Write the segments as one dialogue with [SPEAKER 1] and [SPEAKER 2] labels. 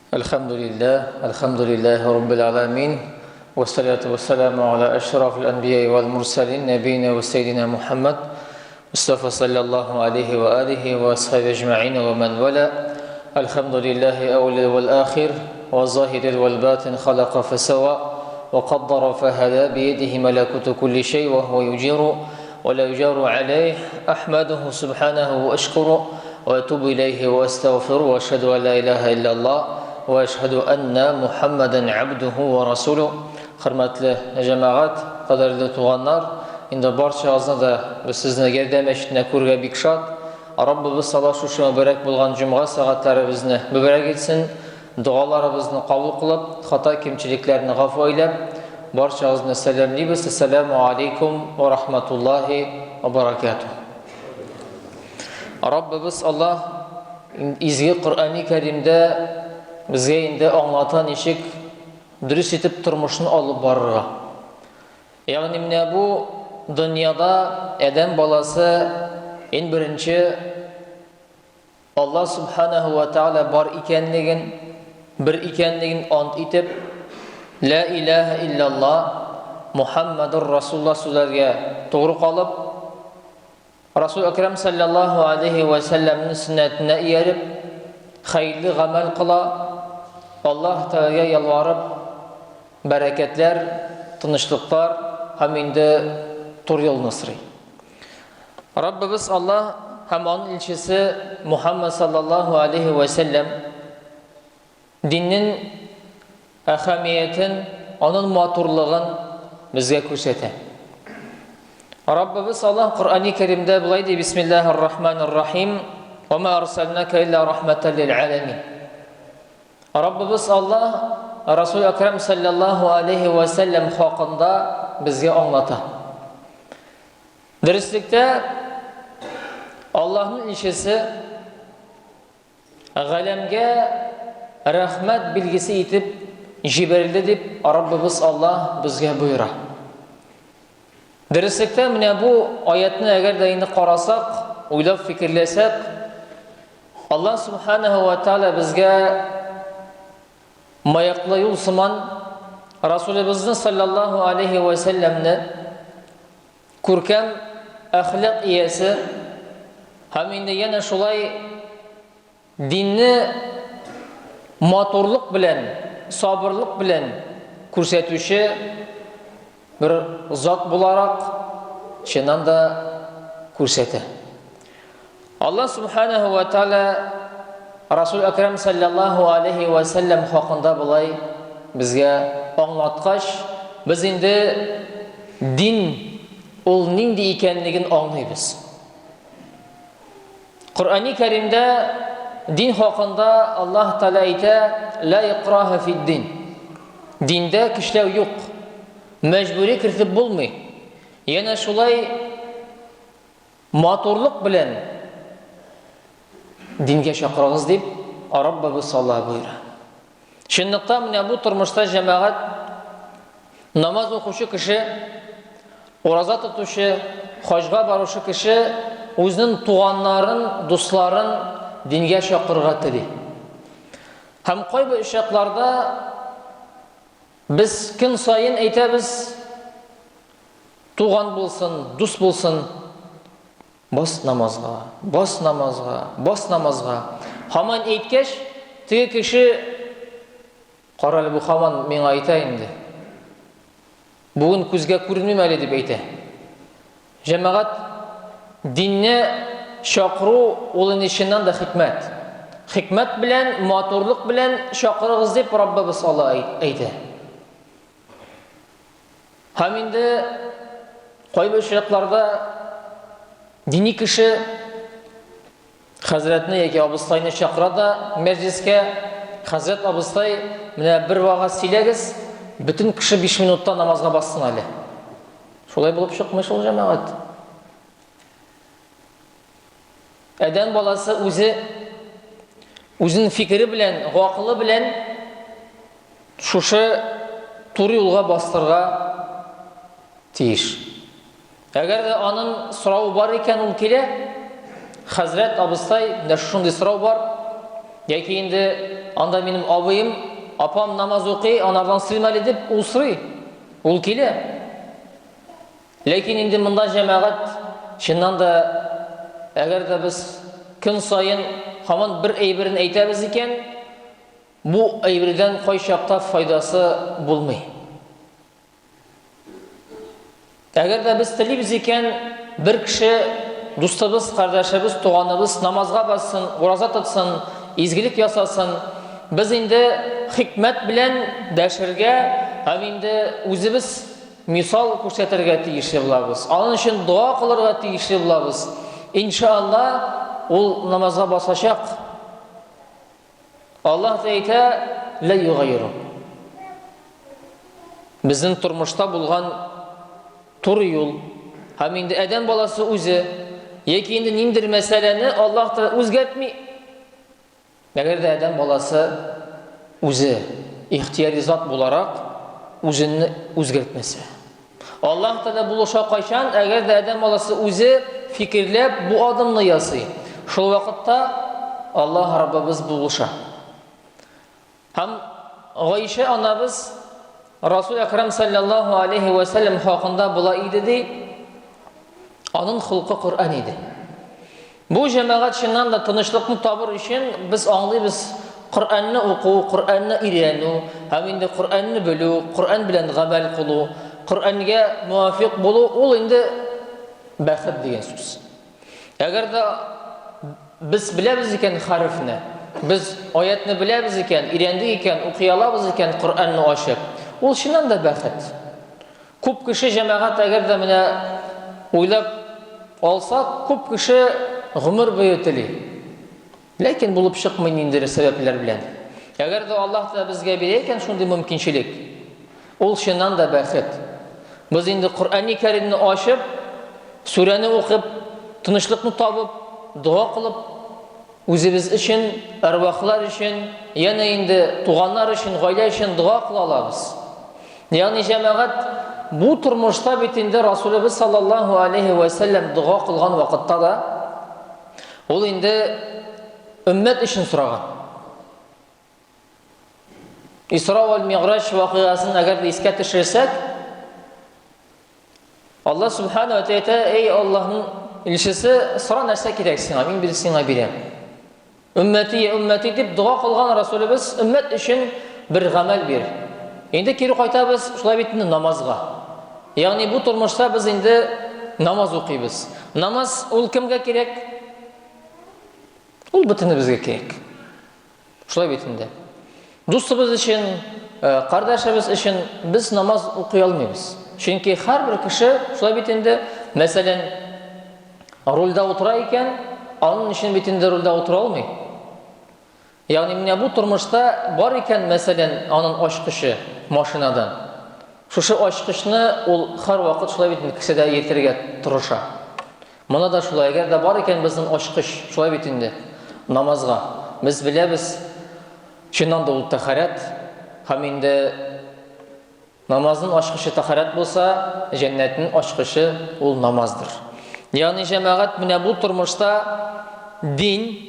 [SPEAKER 1] الحمد لله رب العالمين والصلاة والسلام على أشرف الأنبياء والمرسلين نبينا وسيدنا محمد مصطفى صلى الله عليه وآله وأصحابه أجمعين ومن والاه. الحمد لله أول والآخر والظاهر والباطن خلق فسوى وقدر فهدى بيده ملكوت كل شيء وهو يجير ولا يجار عليه. أحمده سبحانه وأشكره وأتوب إليه وأستغفره وأشهد أن لا إله إلا الله وأشهد أن محمدا عبده ورسوله. Hürmetli cemaat, kaderli tuğanlar, indi barçağızını da sizni Gerdem eşitine kurga bik şad. Rabbimiz Allah şu mübarek bulgan cumğa saatlerimizni mübarek etsin. Dualarımızı kabul kılıp, hata kimçiliklerini gafı eylep, barçağızını selamlayız. Esselamu aleyküm ve rahmetullahi ve berekatuhu. Rabbimiz Allah izgi Kur'an-ı Kerim'de bizge indi anlatan işik dürüst etip turmuşunu alıp barırga. Yani mine bu dünyada Adem balası en birinci Allah subhanahu ve taala bar ikenligin, bir ikenligin ant etip La ilahe illallah Muhammedur Resulullah sözlerge doğru kalıp Resul-i Ekrem sallallahu aleyhi ve sellem'in sünnetine erip hayırlı amel kıla Allah Teala'ya yalvarıp bereketler, tınışlıklar hem indi tur yolunu sırayı. Rabbimiz Allah hem onun ilçesi Muhammed sallallahu aleyhi ve sellem dinin ehamiyetin, onun maturluğun bizge kürseten. Rabbimiz Allah Kur'an-ı Kerim'de bulaydı. Bismillahirrahmanirrahim. وَمَا أَرْسَلْنَاكَ إِلَّا رَحْمَةً لِلْعَالَمِينَ. Rabbimiz Allah Resul-i Ekrem sallallahu aleyhi ve sellem hakkında bizge anlata. Derslikte Allah'ın ilçesi galemge rahmet bilgisi itip jiberildi deyip Rabbimiz Allah bizge buyura. Derslikte mine bu ayetini eğer de indi qarasak, uylab fikirlesek, Allah subhanahu ve taala bizge mayaklı yol sıman Resulümüzün sallallahu aleyhi ve sellem'ni kurkem ahlak iyesi hem indi yana şulay dinni maturluk bilen, sabırlık bilen kursetüşü bir zat bularak şundan da kursete. Allah subhanahu ve taala Resul-i Ekrem sallallahu aleyhi ve sellem hakkında bulay bizge anlatkaç, biz indi din ol nindi ikenligin anlayız. Kur'an-ı Kerim'de din hakkında Allah Teala ite la ikraha fid din. Dinde kişiler yok. Mecburi kiritip bulmuyor. Yana şulay maturluk bilen dinge şakırağız deyip Rabbimiz sallallahu buyura. Şunlukta bu turmuşta cemaat namaz okuşu kişi, orazat tutuşu, hacga baruşu kişi özünün tuğanların, dostların dinge şakırığa tedi. Hem koy bu işaklarda biz gün sayın eytemiz tuğan bulsun, dost bulsun, bas namazga, bas namazga, bas namazga. Haman eytkeş, tüge kişi qaralı bu haman men aytayın de. Bugün күзге көрünmemeli deyip eyte. Cemaat dinne şakru olun işinden de hikmet. Hikmet bilen, maturluk bilen şakırığız deyip Rabbimiz Allah eyte. Hem indi koy beşiklarda dini kişi Hazretine yeki abıstayını şakıra da mecliske Hazret abıstay mine bir vaga silegiz bütün kişi 5 minutta namazga bassın hali. Şolay bulup çıkmış ol cemaat. Eden balası özün fikri bilen, akıllı bilen şuşu turu yolga bastırga tiyiş. Eğer de anın sırağı var iken ol kele Hazret abıstay ne şunday sırağı var Яки инде анда минем абыем, апам намаз укый, анардан сыймали дип ул сорый. Ул килә. Ләкин инде монда җәмәгать чыннан да әгәр дә без көн сайын һаман бер әйберен әйтәбез икән, бу әйбердән кайчакта файдасы булмый. Әгәр дә без телибез икән, бер кеше дустыбыз, кардәшебез, туганыбыз намазга бассын, ураза тотсын, изгелек ясасын, без инде хикмәт белән дәшергә һәм инде үзебез мисал күрсәтергә тиешле булабыз. Аның өчен дуа кылырга тиешле булабыз. Иншаллах, ул намазга басачак. Аллаһ әйтә: "Ла югайру". Безнең тормышта булган туры юл, һәм инде адәм баласы үзе, яки инде ниндер мәсьәләне Аллаһ та үзгәртми. Әгәр дә адәм баласы үзе ихтияри зат буларак үзен үзгәртмәсә. Аллаһ та булыша кайчан, әгәр дә адәм баласы үзе фикерләп бу адымны ясый. Шул вакытта Аллаһ Раббыбыз булыша. Һәм Гайша анабыз Расул Акрам саллаллаху алейхи ва саллям хакында була иде ди. Аның хулкы Коръан иде. Бу җәмәгать чыннан да тынычлыкны табыр өчен без аңлыйбыз Коръанны уку, Коръанны өйрәнү, һәм инде Коръанны белү, Коръан белән гамәл кылу, Коръанга муафиq булу, ул инде бәхет дигән сүз. Әгәр дә без беләбез икән харфны, без аятны беләбез икән, өйрәндек икән, укый алабыз икән Коръанны ачып, ул чыннан да бәхет. Күп кеше җәмәгать әгәр дә менә уйлап алсак, күп кеше гомер буе тели. Ләкин булып чыкмый ниндер сәбәпләр белән. Әгәр дә Аллаһ та безгә бирә икән шундый мөмкинчелек, ул чыннан да бәхет. Без инде Коръан-ы Кәримне ачып, сүрәне укып, тынычлыкны табып, дуа кылып, үзебез өчен, арвахлар өчен, яна инде туганнар өчен, гаилә өчен дуа кыла алабыз. Ягъни җәмәгать бу тормышта бит инде Расулыбыз саллаллаху алейхи ва саллям дуа кылган вакытта да ул инде өммәт өчен сораган. Исра ва Миғраж вакыйгасын әгәр дә искә төшерсәк, Аллаһ субханаһу ва тәала: "Эй Аллаһның илчесе, сора нәрсә кирәк сиңа, мин бир сиңа бирәм." Өммәти, өммәти дип дуа кылган Расулыбыз өммәт өчен бер гамәл бир. Инде кире кайтабыз шулай бит намазга. Ягъни бу тормышта без инде намаз укыйбыз. Намаз ул кемгә кирәк? Ул бөтенебезгә кирәк. Шулай бит инде. Дустыбыз өчен, кардәшебез өчен без намаз укый алмыйбыз. Чөнки һәрбер кеше шулай бит инде, мәсәлән, рульда утыра икән, аның өчен бит инде рульда утыра алмый. Ягъни менә бу тормышта бар икән, мәсәлән, аның ачкычы машинадан. Шушы ачкычны ул һәр вакыт шулай бит кешедә йөртергә тырыша. Моны да шулай, әгәр дә бар икән безнең ачкыч, шулай бит инде намазга. Без беләбез, чыннан да ул тахарат, һәм инде намазның ачкычы тахарат булса, җәннәтнең ачкычы ул намаздыр. Ягъни җәмәгать менә бу тормышта дин,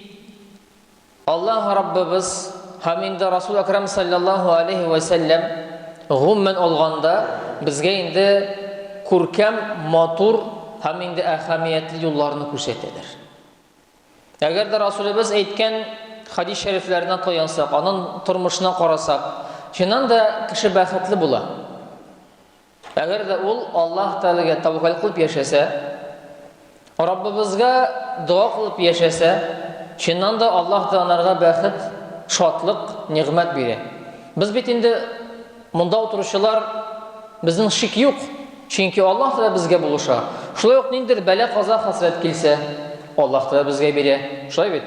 [SPEAKER 1] Аллаһ Раббыбыз һәм инде Расул Акрам саллаллаху алейхи ва саллям гомумән алганда безгә инде күркәм, матур һәм инде әһәмиятле юлларны күрсәтәләр. Әгәр дә Расулыбыз әйткән хадис шәрифләренә таянсак, аның тормышына карасак, чыннан да кеше бәхетле була. Әгәр дә ул Аллаһ Тәгаләгә тәвәккәл кылып яшәсә, Раббыбызга дуа кылып яшәсә, чыннан да Аллаһ та анарга бәхет, шатлык, нигъмәт бирә. Без бит инде монда утыручылар, безнең шик юк, чөнки Аллаһ та безгә булыша. Шулай ук ниндер бәла, каза, хәсрәт килсә, Аллаһ та безгә бирә. Шулай бит.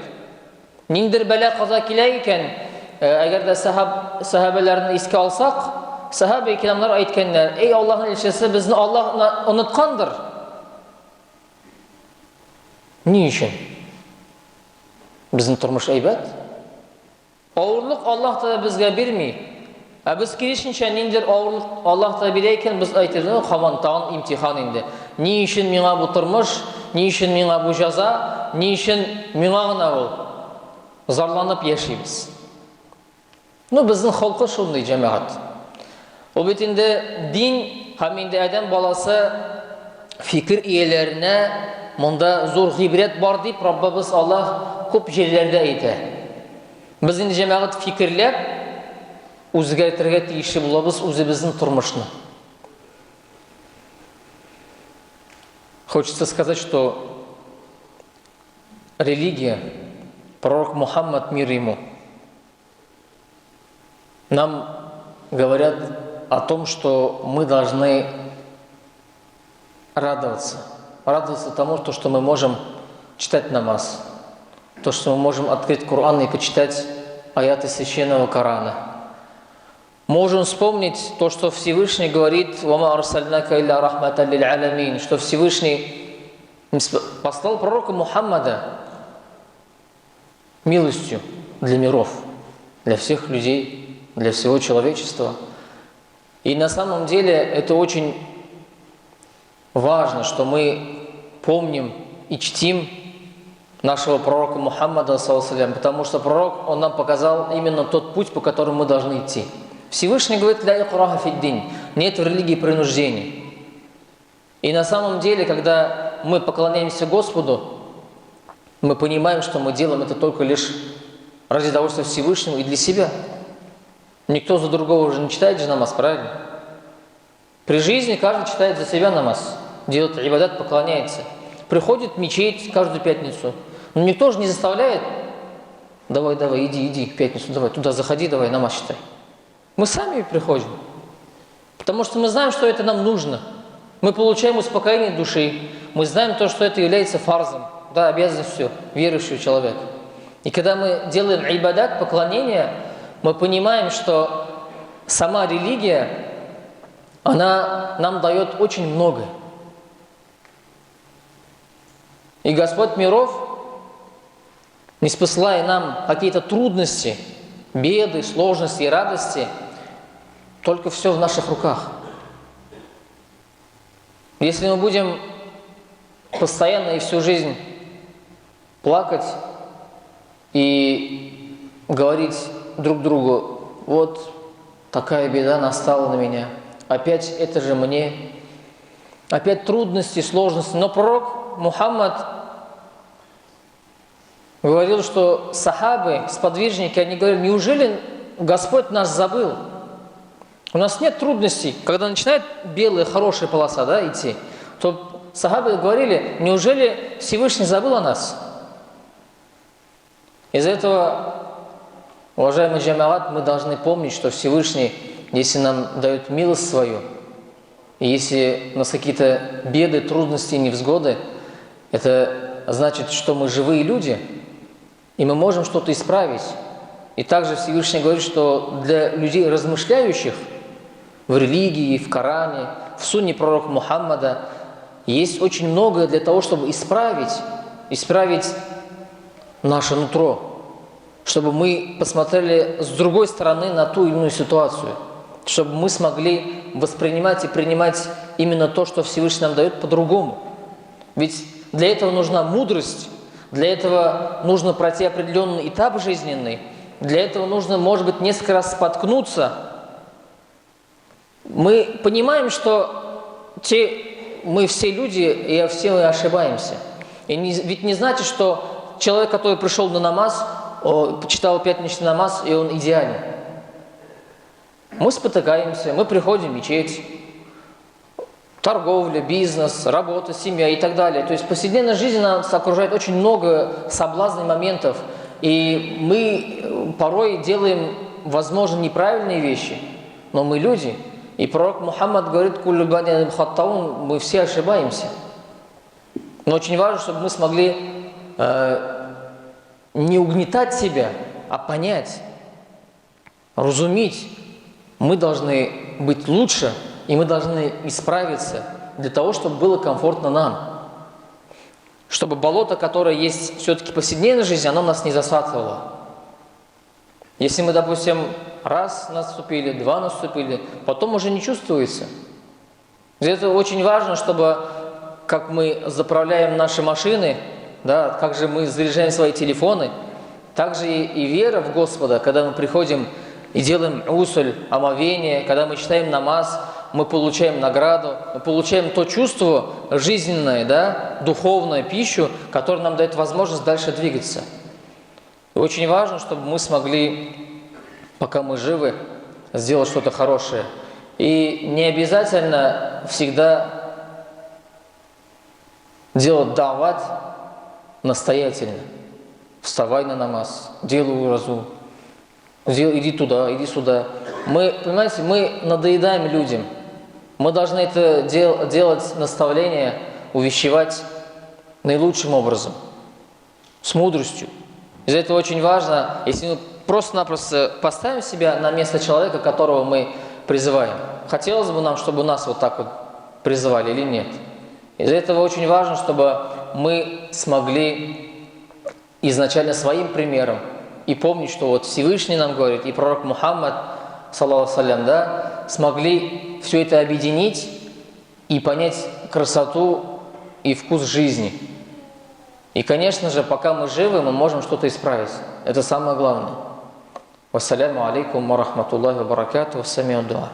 [SPEAKER 1] Ниндер бәла, каза килә икән, әгәр дә сахабаларны искә алсак, сахаба икәннәр әйткәннәр: "Эй Аллаһның илчесе, безне Аллаһ оныткандыр." Ни өчен? Безнең тормыш әйбәт. Авырлык Аллаһ та безгә бирми. Ә без киресенчә ниндер авырлык Аллаһ та бирә икән, без әйтәбез: "Хаман тагын имтихан инде. Ни өчен миңа бу тормыш? Ни өчен миңа бу җәза? Ни өчен миңа гына ул?" зарланып яшейбіз. Біздің халқы шундай жамағат. Ол бит инде дин һәм инде адам баласы фикер иеләренә монда зур гыйбрәт бар дип Раббыбыз Аллаһ күп җирләрдә әйтә. Без инде җәмәгать фикерләп үзгәртергә тиешле булабыз үзебезнең тормышны. Хочется сказать, что религия, пророк Мухаммад, мир ему, нам говорят о том, что мы должны радоваться. Радоваться тому, что мы можем читать намаз, то, что мы можем открыть Коран и почитать аяты священного Корана. Можем вспомнить то, что Всевышний говорит: «Вама арсальнака илля рахматан лиль алямин», что Всевышний послал пророка Мухаммада милостью для миров, для всех людей, для всего человечества. И на самом деле это очень важно, что мы помним и чтим нашего пророка Мухаммада, потому что пророк, он нам показал именно тот путь, по которому мы должны идти. Всевышний говорит: «Ля икраха фид-дин», нет в религии принуждения. И на самом деле, когда мы поклоняемся Господу, мы понимаем, что мы делаем это только лишь ради удовольствия Всевышнего и для себя. Никто за другого уже не читает же намаз, правильно? При жизни каждый читает за себя намаз, делает ибадат, поклоняется. Приходит в мечеть каждую пятницу. Но никто же не заставляет: давай, иди в пятницу, давай, туда заходи, давай, намаз читай. Мы сами приходим, потому что мы знаем, что это нам нужно. Мы получаем успокоение души, мы знаем то, что это является фарзом, да, обязанностью верующего человека. И когда мы делаем ибадат, поклонение, мы понимаем, что сама религия, она нам дает очень многое. И Господь миров, не спосылая нам какие-то трудности, беды, сложности и радости, только все в наших руках. Если мы будем постоянно и всю жизнь плакать и говорить друг другу: вот такая беда настала на меня, опять это же мне, опять трудности, сложности. Но пророк Мухаммад говорил, что сахабы, сподвижники, они говорили: неужели Господь нас забыл? У нас нет трудностей. Когда начинает белая, хорошая полоса, да, идти, то сахабы говорили: неужели Всевышний забыл о нас? Из-за этого, уважаемый джамаат, мы должны помнить, что Всевышний, если нам дает милость свою, и если у нас какие-то беды, трудности, невзгоды, это значит, что мы живые люди, и мы можем что-то исправить. И также Всевышний говорит, что для людей, размышляющих в религии, в Коране, в сунне пророка Мухаммада, есть очень многое для того, чтобы исправить наше нутро, чтобы мы посмотрели с другой стороны на ту или иную ситуацию, чтобы мы смогли воспринимать и принимать именно то, что Всевышний нам дает, по-другому. Ведь для этого нужна мудрость, для этого нужно пройти определенный этап жизненный, для этого нужно, может быть, несколько раз споткнуться. Мы понимаем, что мы все люди, и все мы ошибаемся. Ведь не значит, что человек, который пришел на намаз, почитал пятничный намаз, и он идеален. Мы спотыкаемся, мы приходим в мечеть, торговля, бизнес, работа, семья и так далее. То есть в повседневной жизни нас окружает очень много соблазнных моментов, и мы порой делаем, возможно, неправильные вещи, но мы люди. И пророк Мухаммад говорит: «Куллю бани адам хаттаун», мы все ошибаемся. Но очень важно, чтобы мы смогли не угнетать себя, а понять, разуметь. Мы должны быть лучше, и мы должны исправиться для того, чтобы было комфортно нам. Чтобы болото, которое есть все-таки в повседневной жизни, оно нас не засасывало. Если мы, допустим, раз наступили, два наступили, потом уже не чувствуется. Это очень важно, чтобы, как мы заправляем наши машины, да, как же мы заряжаем свои телефоны, Также и вера в Господа, когда мы приходим и делаем усуль, омовение, когда мы читаем намаз, мы получаем награду, мы получаем то чувство жизненное, да, духовную пищу, которая нам дает возможность дальше двигаться. И очень важно, чтобы мы смогли, пока мы живы, сделать что-то хорошее. И не обязательно всегда делать дават настоятельно. Вставай на намаз, делай уразу, иди туда, иди сюда. Мы, понимаете, мы надоедаем людям. Мы должны это делать наставление, увещевать наилучшим образом, с мудростью. Из-за этого очень важно, если мы просто-напросто поставим себя на место человека, которого мы призываем. Хотелось бы нам, чтобы нас вот так вот призывали или нет? Из-за этого очень важно, чтобы мы смогли изначально своим примером и помнить, что вот Всевышний нам говорит, и пророк Мухаммад, саллаллаху алейхи, да, смогли все это объединить и понять красоту и вкус жизни. И, конечно же, пока мы живы, мы можем что-то исправить. Это самое главное. Вассаляму алейкум ва рахматуллахи ва баракатуху. Сами'уд дуа.